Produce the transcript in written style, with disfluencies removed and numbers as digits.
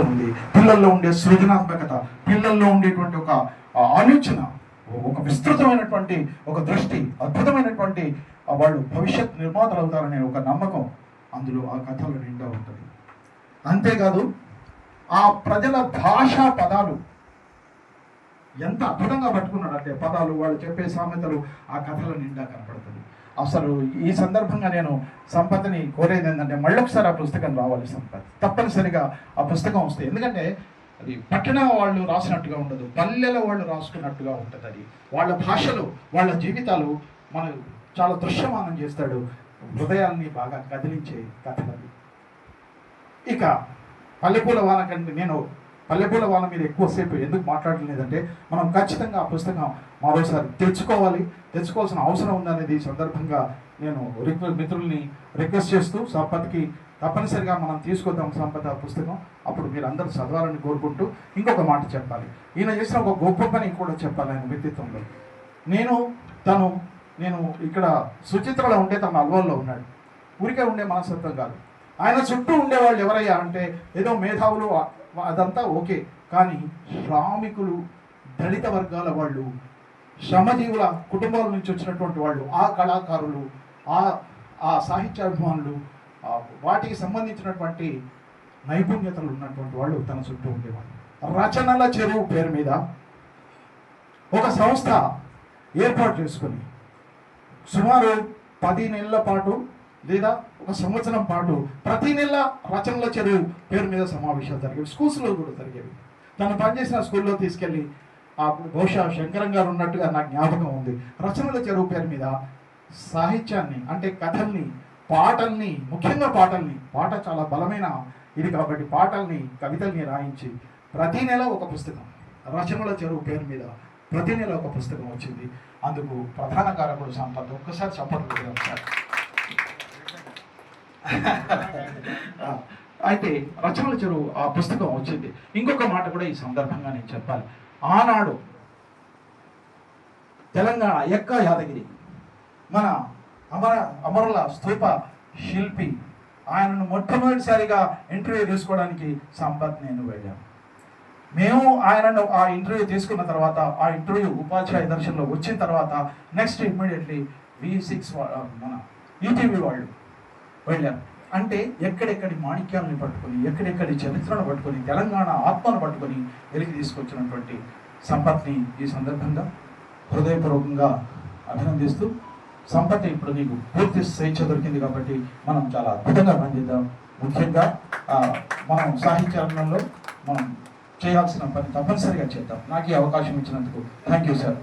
ఉంది, పిల్లల్లో ఉండే సృజనాత్మకత, పిల్లల్లో ఉండేటువంటి ఒక ఆలోచన, ఒక విస్తృతమైనటువంటి ఒక దృష్టి, అద్భుతమైనటువంటి వాళ్ళు భవిష్యత్ నిర్మాతలు అవుతారనే ఒక నమ్మకం అందులో ఆ కథలో నిండా ఉంటుంది. అంతేకాదు ఆ ప్రజల భాషా పదాలు ఎంత అద్భుతంగా పట్టుకున్నాడంటే పదాలు, వాళ్ళు చెప్పే సామెతలు ఆ కథల నిండా కనపడుతుంది. అసలు ఈ సందర్భంగా నేను సంపత్ని కోరేది ఏంటంటే మళ్ళొకసారి ఆ పుస్తకం రావాలి. సంపత్ తప్పనిసరిగా ఆ పుస్తకం వస్తే, ఎందుకంటే అది పట్టణ వాళ్ళు రాసినట్టుగా ఉండదు, పల్లెల వాళ్ళు రాసుకున్నట్టుగా ఉంటుంది. అది వాళ్ళ భాషలు, వాళ్ళ జీవితాలు మన చాలా దృశ్యమానం చేస్తాడు, హృదయాల్ని బాగా కదిలించే కథలది. ఇక పల్లెపూల వాన కంటే నేను పల్లెపూల వాన మీద ఎక్కువసేపు ఎందుకు మాట్లాడలేదంటే, మనం ఖచ్చితంగా ఆ పుస్తకం మరోసారి తెచ్చుకోవాల్సిన అవసరం ఉందనేది సందర్భంగా నేను మిత్రుల్ని రిక్వెస్ట్ చేస్తూ సంపత్కి తప్పనిసరిగా మనం తీసుకొద్దాం సంపద ఆ పుస్తకం. అప్పుడు మీరు అందరూ చదవాలని కోరుకుంటూ ఇంకొక మాట చెప్పాలి. ఈయన చేసిన ఒక గొప్ప పని కూడా చెప్పాలి ఆయన వ్యక్తిత్వంలో. నేను ఇక్కడ సుచిత్రలో ఉంటే తన అల్వాల్లో ఉన్నాడు, ఊరికే ఉండే మనస్తత్వం కాదు. ఆయన చుట్టూ ఉండేవాళ్ళు ఎవరయ్యా అంటే ఏదో మేధావులు అదంతా ఓకే, కానీ శ్రామికులు, దళిత వర్గాల వాళ్ళు, శ్రమజీవుల కుటుంబాల నుంచి వచ్చినటువంటి వాళ్ళు, ఆ కళాకారులు, ఆ సాహిత్యాభిమానులు, వాటికి సంబంధించినటువంటి నైపుణ్యతలు ఉన్నటువంటి వాళ్ళు తన చుట్టూ ఉండేవాళ్ళు. రచనల చెరువు పేరు మీద ఒక సంస్థ ఏర్పాటు చేసుకుని సుమారు 10 నెలల పాటు లేదా ఒక సంవత్సరం పాటు ప్రతి నెల రచనల చెరువు పేరు మీద సమావేశాలు జరిగేవి. స్కూల్స్లో కూడా జరిగేవి. తను పనిచేసిన స్కూల్లో తీసుకెళ్ళి బహుశా శంకరం గారు ఉన్నట్టుగా నాకు జ్ఞాపకం ఉంది, రచనల చెరువు పేరు మీద సాహిత్యాన్ని అంటే కథల్ని, పాటల్ని, ముఖ్యంగా పాట చాలా బలమైన ఇది కాబట్టి పాటల్ని, కవితల్ని రాయించి ప్రతి నెల ఒక పుస్తకం, రచనల చెరువు పేరు మీద ప్రతి నెల ఒక పుస్తకం వచ్చింది. అందుకు ప్రధాన కారకుడు సంపత్. ఒక్కసారి చప్పట్లు ఒకసారి. అయితే రచనల చెరువు ఆ పుస్తకం వచ్చింది. ఇంకొక మాట కూడా ఈ సందర్భంగా నేను చెప్పాలి. ఆనాడు తెలంగాణ యాదగిరి మన అమరుల స్తూప శిల్పి, ఆయనను మొట్టమొదటిసారిగా ఇంటర్వ్యూ తీసుకోవడానికి సంపత్ నేను వెళ్ళాను. మేము ఆయనను ఆ ఇంటర్వ్యూ తీసుకున్న తర్వాత, ఆ ఇంటర్వ్యూ ఉపాధ్యాయ దర్శనంలో వచ్చిన తర్వాత నెక్స్ట్ ఇమ్మీడియట్లీ V6 మన ఈటీవీ వాళ్ళు వెళ్ళారు. అంటే ఎక్కడెక్కడి మాణిక్యాలను పట్టుకొని, ఎక్కడెక్కడి చరిత్రను పట్టుకొని, తెలంగాణ ఆత్మను పట్టుకొని వెలికి తీసుకొచ్చినటువంటి సంపత్ని ఈ సందర్భంగా హృదయపూర్వకంగా అభినందిస్తూ, సంపత్ ఇప్పుడు నీకు పూర్తి స్వేచ్ఛ దొరికింది కాబట్టి మనం చాలా అద్భుతంగా పనిచేద్దాం. ముఖ్యంగా మనం సాహిత్య రంగంలో మనం చేయాల్సిన పని తప్పనిసరిగా చేద్దాం. నాకు ఈ అవకాశం ఇచ్చినందుకు థ్యాంక్ యూ సార్.